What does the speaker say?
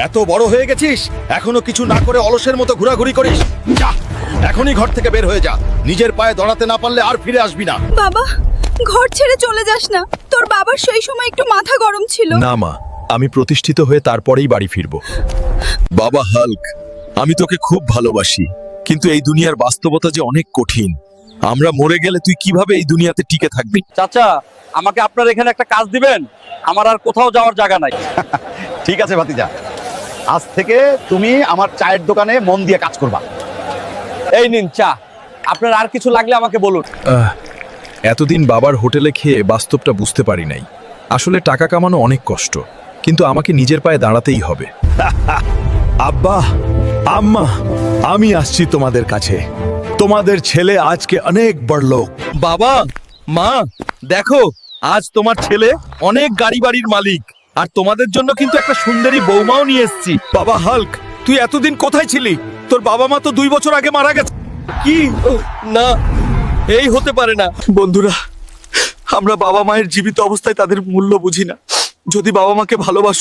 এত বড় হয়ে গেছিস, এখনো কিছু না করে অলসের মতো ঘোরাঘুরি করিস। যা, এখনই ঘর থেকে বের হয়ে যা। নিজের পায়ে দাঁড়াতে না পারলে আর ফিরে আসবি না। বাবা, ঘর ছেড়ে চলে যাস না। তোর বাবার সেই সময় একটু মাথা গরম ছিল। না মা, আমি প্রতিষ্ঠিত হয়ে তারপরেই বাড়ি ফিরব। বাবা হাল্ক, আমি তোকে খুব ভালোবাসি, কিন্তু এই দুনিয়ার বাস্তবতা যে অনেক কঠিন। আমরা মরে গেলে তুই কিভাবে এই দুনিয়াতে টিকে থাকবি? চাচা, আমাকে আপনার এখানে একটা কাজ দিবেন? আমার আর কোথাও যাওয়ার জায়গা নাই। ঠিক আছে ভাতিজা, আজ থেকে তুমি আমার চায়ের দোকানে মন দিয়ে কাজ করবা। এই নিন চা। আপনার আর কিছু লাগলে আমাকে বলুন। এতদিন বাবার হোটেলে খেয়ে বাস্তবটা বুঝতে পারি নাই। আসলে টাকা কামানো অনেক কষ্ট, কিন্তু আমাকে নিজের পায়ে দাঁড়াতেই হবে। আব্বা, আম্মা, আমি আসছি তোমাদের কাছে। তোমাদের ছেলে আজকে অনেক বড় লোক। বাবা, মা, দেখো, আজ তোমার ছেলে অনেক গাড়ি বাড়ির মালিক, আর তোমাদের জন্য কিন্তু একটা সুন্দরী বৌমাও নিয়ে এসেছি। বাবা হাল্ক, তুই এতদিন কোথায় ছিলি? তোর বাবা মা তো 2 বছর আগে মারা গেছে। কি? না, এই হতে পারে না। বন্ধুরা, আমরা বাবা মায়ের জীবিত অবস্থায় তাদের মূল্য বুঝি না। যদি বাবা মাকে ভালোবাসো,